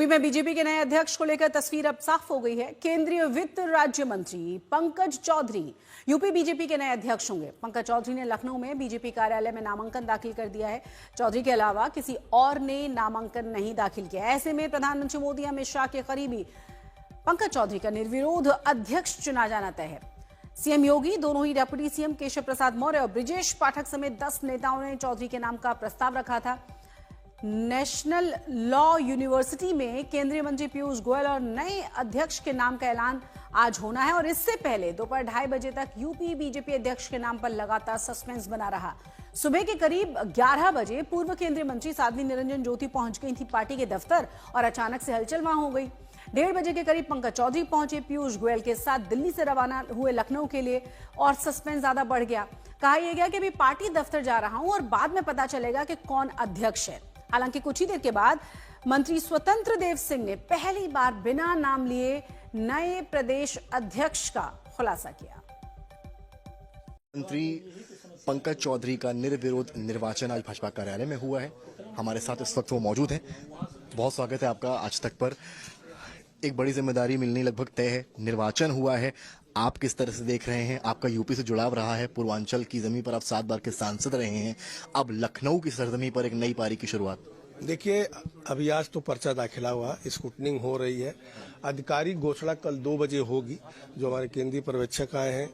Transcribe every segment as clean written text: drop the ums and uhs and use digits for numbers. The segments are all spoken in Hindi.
यूपी में बीजेपी के नए अध्यक्ष को लेकर तस्वीर अब साफ हो गई है। केंद्रीय वित्त राज्य मंत्री पंकज चौधरी यूपी बीजेपी के नए अध्यक्ष होंगे। पंकज चौधरी ने लखनऊ में बीजेपी कार्यालय में नामांकन दाखिल कर दिया है। चौधरी के अलावा किसी और ने नामांकन नहीं दाखिल किया। ऐसे में प्रधानमंत्री मोदी अमित शाह के करीबी पंकज चौधरी का निर्विरोध अध्यक्ष चुना जाना तय है। सीएम योगी, दोनों ही डिप्टी सीएम केशव प्रसाद मौर्य और ब्रिजेश पाठक समेत 10 नेताओं ने चौधरी के नाम का प्रस्ताव रखा था। नेशनल लॉ यूनिवर्सिटी में केंद्रीय मंत्री पीयूष गोयल और नए अध्यक्ष के नाम का ऐलान आज होना है और इससे पहले दोपहर 2:30 बजे तक यूपी बीजेपी अध्यक्ष के नाम पर लगातार सस्पेंस बना रहा। सुबह के करीब 11 बजे पूर्व केंद्रीय मंत्री साध्वी निरंजन ज्योति पहुंच गई थी पार्टी के दफ्तर और अचानक से हलचल वहां हो गई। 1:30 बजे के करीब पंकज चौधरी पहुंचे। पीयूष गोयल के साथ दिल्ली से रवाना हुए लखनऊ के लिए और सस्पेंस ज्यादा बढ़ गया। कहा यह गया कि अभी पार्टी दफ्तर जा रहा हूं और बाद में पता चलेगा कि कौन अध्यक्ष है। हालांकि कुछ ही देर के बाद मंत्री स्वतंत्र देव सिंह ने पहली बार बिना नाम लिए नए प्रदेश अध्यक्ष का खुलासा किया। मंत्री पंकज चौधरी का निर्विरोध निर्वाचन आज भाजपा कार्यालय में हुआ है। हमारे साथ इस वक्त वो मौजूद हैं। बहुत स्वागत है आपका आज तक पर। एक बड़ी जिम्मेदारी मिलनी लगभग तय है, निर्वाचन हुआ है। आप किस तरह से देख रहे हैं? आपका यूपी से जुड़ाव रहा है, पूर्वांचल की जमीन पर आप 7 बार के सांसद रहे हैं। अब लखनऊ की सरजमी पर एक नई पारी की शुरुआत। देखिए, अभी आज तो पर्चा दाखिला हुआ, स्क्रूटनिंग हो रही है। आधिकारिक घोषणा कल 2 बजे होगी। जो हमारे केंद्रीय पर्यवेक्षक आए हैं,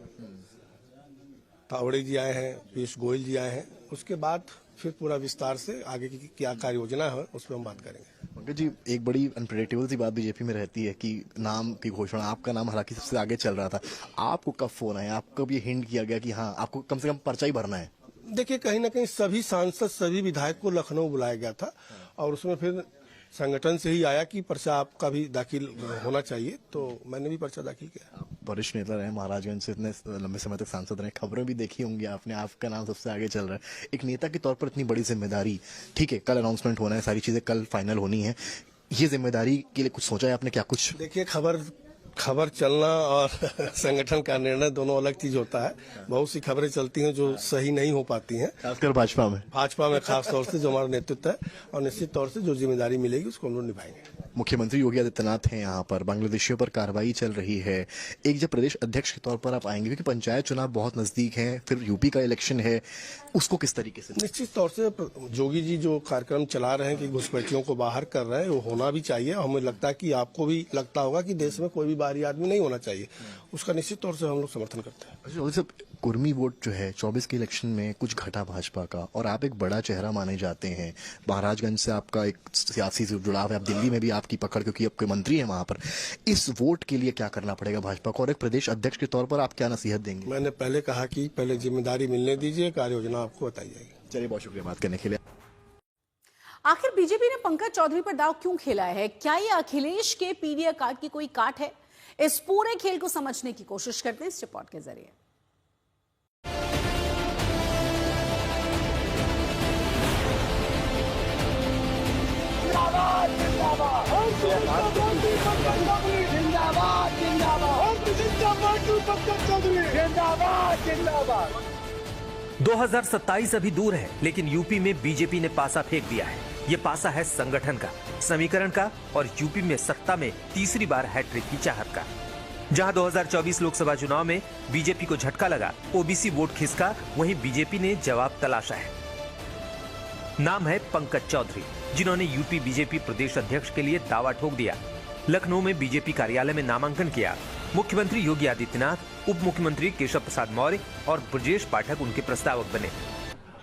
तावड़े जी आए हैं, पीयूष गोयल जी आए हैं, उसके बाद फिर पूरा विस्तार से आगे की क्या कार्य योजना है उस पर हम बात करेंगे। पंकज जी, एक बड़ी अनप्रेडिक्टेबल सी बात बीजेपी में रहती है कि नाम की घोषणा, आपका नाम हालांकि सबसे आगे चल रहा था, आपको कब फोन आया, आपको कब ये हिंट किया गया कि हाँ आपको कम से कम पर्चा ही भरना है? देखिए, कहीं ना कहीं सभी सांसद, सभी विधायक को लखनऊ बुलाया गया था और उसमें फिर संगठन से ही आया कि पर्चा आपका भी दाखिल होना चाहिए, तो मैंने भी पर्चा दाखिल किया। वरिष्ठ नेता रहे, महाराजगंज से इतने लंबे समय तक सांसद रहे, खबरें भी देखी होंगी आपने, आपका नाम सबसे आगे चल रहा है। एक नेता के तौर पर इतनी बड़ी जिम्मेदारी, ठीक है कल अनाउंसमेंट होना है, सारी चीजें कल फाइनल होनी है, ये जिम्मेदारी के लिए कुछ सोचा है आपने? क्या कुछ? देखिए, खबर चलना और संगठन का निर्णय दोनों अलग चीज होता है। बहुत सी खबरें चलती हैं जो सही नहीं हो पाती हैं, खासकर भाजपा में खास तौर से जो हमारा नेतृत्व है, और निश्चित तौर से जो जिम्मेदारी मिलेगी उसको हम लोग निभाएंगे। मुख्यमंत्री योगी आदित्यनाथ हैं यहाँ पर, बांग्लादेशियों पर कार्रवाई चल रही है। एक जब प्रदेश अध्यक्ष के तौर पर आप आएंगे, क्योंकि पंचायत चुनाव बहुत नजदीक है, फिर यूपी का इलेक्शन है, उसको किस तरीके से? निश्चित तौर से योगी जी जो कार्यक्रम चला रहे हैं कि घुसपैठियों को बाहर कर रहे हैं, वो होना भी चाहिए। हमें लगता है कि आपको भी लगता होगा कि देश में कोई भी बाहरी आदमी नहीं होना चाहिए, उसका निश्चित तौर से हम लोग समर्थन करते हैं। कुर्मी वोट जो है 24 के इलेक्शन में कुछ घटा भाजपा का, और आप एक बड़ा चेहरा माने जाते हैं, महाराजगंज से आपका एक सियासी जुड़ाव है, आप दिल्ली में भी आपकी पकड़ क्योंकि आपके मंत्री हैं वहां पर। इस वोट के लिए क्या करना पड़ेगा भाजपा को, और एक प्रदेश अध्यक्ष के तौर पर आप क्या नसीहत देंगे? मैंने पहले कहा कि पहले जिम्मेदारी मिलने दीजिए, कार्य योजना आपको बताई जाएगी। चलिए, बहुत शुक्रिया बात करने के लिए। आखिर बीजेपी ने पंकज चौधरी पर दाव क्यों खेला है? क्या ये अखिलेश के पीडीए कार्ड की कोई काट है? इस पूरे खेल को समझने की कोशिश करते हैं इस रिपोर्ट के जरिए। जिंदाबाद 2027 अभी दूर है, लेकिन यूपी में बीजेपी ने पासा फेंक दिया है। ये पासा है संगठन का, समीकरण का और यूपी में सत्ता में तीसरी बार हैट्रिक की चाहत का। जहां 2024 लोकसभा चुनाव में बीजेपी को झटका लगा, ओबीसी वोट खिसका, वहीं बीजेपी ने जवाब तलाशा है। नाम है पंकज चौधरी, जिन्होंने यूपी बीजेपी प्रदेश अध्यक्ष के लिए दावा ठोक दिया। लखनऊ में बीजेपी कार्यालय में नामांकन किया। मुख्यमंत्री योगी आदित्यनाथ, उप मुख्यमंत्री केशव प्रसाद मौर्य और ब्रजेश पाठक उनके प्रस्तावक बने।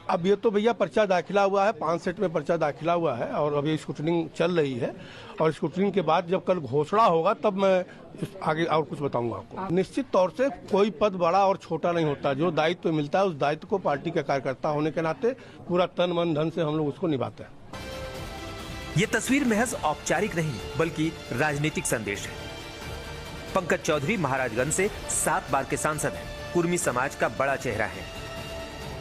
अब ये तो भैया पर्चा दाखिला हुआ है, 5 सेट में पर्चा दाखिला हुआ है और अभी स्क्रूटनिंग चल रही है, और स्क्रूटनिंग के बाद जब कल घोषणा होगा तब मैं आगे और कुछ बताऊंगा आपको। निश्चित तौर से कोई पद बड़ा और छोटा नहीं होता, जो दायित्व मिलता है उस दायित्व को पार्टी का कार्यकर्ता होने के नाते पूरा तन मन धन से हम लोग उसको निभाते हैं। ये तस्वीर महज औपचारिक नहीं बल्कि राजनीतिक संदेश है। पंकज चौधरी महाराजगंज से 7 बार के सांसद हैं, कुर्मी समाज का बड़ा चेहरा है।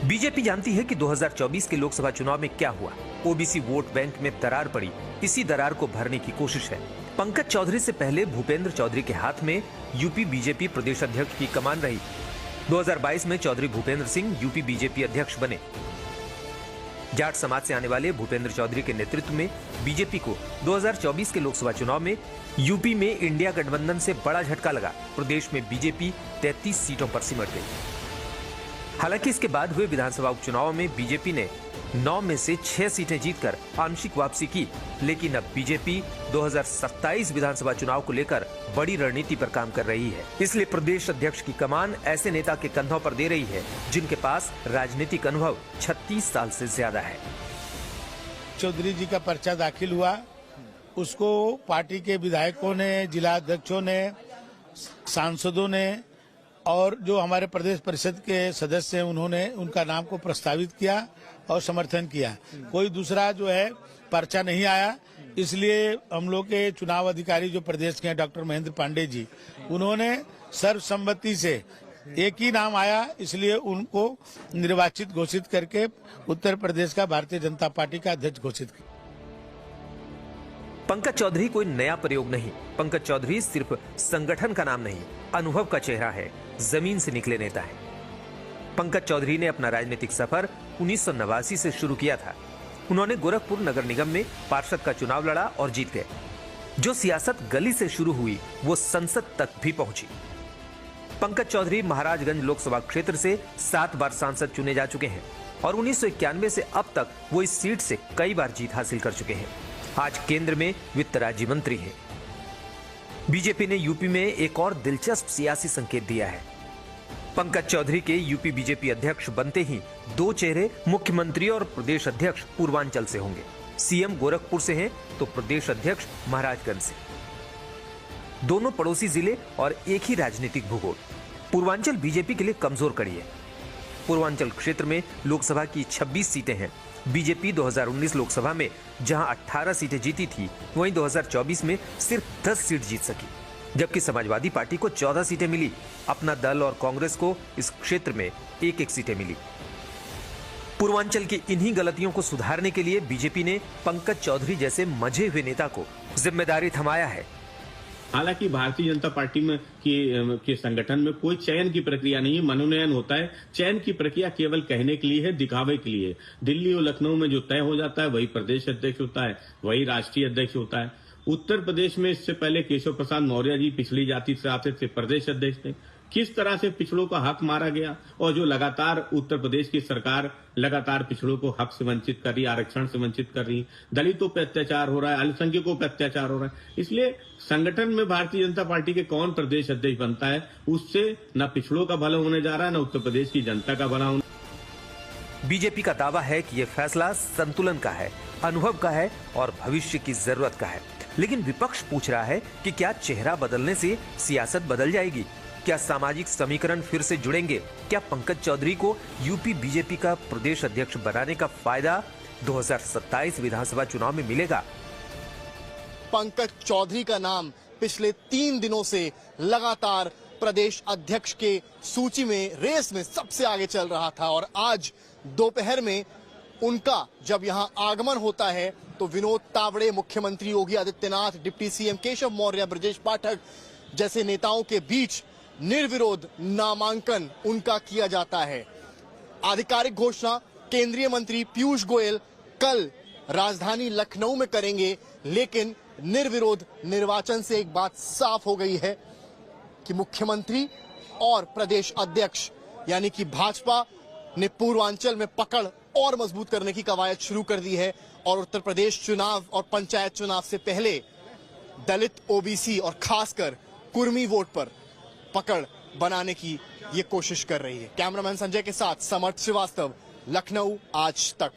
बीजेपी जानती है कि 2024 के लोकसभा चुनाव में क्या हुआ। ओबीसी वोट बैंक में दरार पड़ी, इसी दरार को भरने की कोशिश है। पंकज चौधरी से पहले भूपेंद्र चौधरी के हाथ में यूपी बीजेपी प्रदेश अध्यक्ष की कमान रही। 2022 में चौधरी भूपेंद्र सिंह यूपी बीजेपी अध्यक्ष बने। जाट समाज से आने वाले भूपेंद्र चौधरी के नेतृत्व में बीजेपी को 2024 के लोकसभा चुनाव में यूपी में इंडिया गठबंधन से बड़ा झटका लगा। प्रदेश में बीजेपी 33 सीटों पर सिमट गई। हालांकि इसके बाद हुए विधानसभा उपचुनाव में बीजेपी ने 9 में से 6 सीटें जीतकर आंशिक वापसी की, लेकिन अब बीजेपी 2027 विधानसभा चुनाव को लेकर बड़ी रणनीति पर काम कर रही है। इसलिए प्रदेश अध्यक्ष की कमान ऐसे नेता के कंधों पर दे रही है जिनके पास राजनीतिक अनुभव 36 साल से ज्यादा है। चौधरी जी का पर्चा दाखिल हुआ, उसको पार्टी के विधायकों ने, जिला अध्यक्षों ने, सांसदों ने और जो हमारे प्रदेश परिषद के सदस्य हैं उन्होंने उनका नाम को प्रस्तावित किया और समर्थन किया। कोई दूसरा जो है पर्चा नहीं आया, इसलिए हम लोग के चुनाव अधिकारी जो प्रदेश के हैं डॉक्टर महेंद्र पांडे जी, उन्होंने सर्वसम्मति से एक ही नाम आया, इसलिए उनको निर्वाचित घोषित करके उत्तर प्रदेश का भारतीय जनता पार्टी का अध्यक्ष घोषित किया। पंकज चौधरी कोई नया प्रयोग नहीं। पंकज चौधरी सिर्फ संगठन का नाम नहीं, अनुभव का चेहरा है, जमीन से निकले नेता है। पंकज चौधरी ने अपना राजनीतिक सफर 1989 से शुरू किया था। उन्होंने गोरखपुर नगर निगम में पार्षद का चुनाव लड़ा और जीत गए। जो सियासत गली से शुरू हुई वो संसद तक भी पहुंची। पंकज चौधरी महाराजगंज लोकसभा क्षेत्र से 7 बार सांसद चुने जा चुके हैं और 1991 से अब तक वो इस सीट से कई बार जीत हासिल कर चुके हैं। आज केंद्र में वित्त राज्य मंत्री हैं। बीजेपी ने यूपी में एक और दिलचस्प सियासी संकेत दिया है। पंकज चौधरी के यूपी बीजेपी अध्यक्ष बनते ही 2 चेहरे मुख्यमंत्री और प्रदेश अध्यक्ष पूर्वांचल से होंगे। सीएम गोरखपुर से हैं तो प्रदेश अध्यक्ष महाराजगंज से। दोनों पड़ोसी जिले और एक ही राजनीतिक भूगोल। पूर्वांचल बीजेपी के लिए कमजोर कड़ी है। पूर्वांचल क्षेत्र में लोकसभा की 26 सीटें हैं। बीजेपी 2019 लोकसभा में जहां 18 सीटें जीती थी, वहीं 2024 में सिर्फ 10 सीट जीत सकी, जबकि समाजवादी पार्टी को 14 सीटें मिली। अपना दल और कांग्रेस को इस क्षेत्र में 1-1 सीटें मिली। पूर्वांचल की इन्हीं गलतियों को सुधारने के लिए बीजेपी ने पंकज चौधरी जैसे मंझे हुए नेता को जिम्मेदारी थमाया है। हालांकि भारतीय जनता पार्टी में के संगठन में कोई चयन की प्रक्रिया नहीं है, मनोनयन होता है। चयन की प्रक्रिया केवल कहने के लिए है, दिखावे के लिए। दिल्ली और लखनऊ में जो तय हो जाता है वही प्रदेश अध्यक्ष होता है, वही राष्ट्रीय अध्यक्ष होता है। उत्तर प्रदेश में इससे पहले केशव प्रसाद मौर्य जी पिछड़ी जाति से आते थे, प्रदेश अध्यक्ष थे। किस तरह से पिछड़ों का हक मारा गया और जो लगातार उत्तर प्रदेश की सरकार लगातार पिछड़ों को हक से वंचित कर रही, आरक्षण से वंचित कर रही, दलितों पे अत्याचार हो रहा है, अल्पसंख्यकों पे अत्याचार हो रहा है। इसलिए संगठन में भारतीय जनता पार्टी के कौन प्रदेश अध्यक्ष बनता है, उससे न पिछड़ों का भला होने जा रहा है, न उत्तर प्रदेश की जनता का भला होने। बीजेपी का दावा है कि यह फैसला संतुलन का है, अनुभव का है और भविष्य की जरूरत का है। लेकिन विपक्ष पूछ रहा है कि क्या चेहरा बदलने से सियासत बदल जाएगी? क्या सामाजिक समीकरण फिर से जुड़ेंगे? क्या पंकज चौधरी को यूपी बीजेपी का प्रदेश अध्यक्ष बनाने का फायदा 2027 विधानसभा चुनाव में मिलेगा? पंकज चौधरी का नाम पिछले 3 दिनों से लगातार प्रदेश अध्यक्ष के सूची में, रेस में सबसे आगे चल रहा था और आज दोपहर में उनका जब यहां आगमन होता है तो विनोद तावड़े, मुख्यमंत्री योगी आदित्यनाथ, डिप्टी सीएम केशव मौर्य, ब्रजेश पाठक जैसे नेताओं के बीच निर्विरोध नामांकन उनका किया जाता है। आधिकारिक घोषणा केंद्रीय मंत्री पीयूष गोयल कल राजधानी लखनऊ में करेंगे, लेकिन निर्विरोध निर्वाचन से एक बात साफ हो गई है कि मुख्यमंत्री और प्रदेश अध्यक्ष यानी कि भाजपा ने पूर्वांचल में पकड़ और मजबूत करने की कवायद शुरू कर दी है और उत्तर प्रदेश चुनाव और पंचायत चुनाव से पहले दलित, ओबीसी और खासकर कुर्मी वोट पर पकड़ बनाने की ये कोशिश कर रही है। कैमरामैन संजय के साथ समर्थ श्रीवास्तव, लखनऊ आज तक।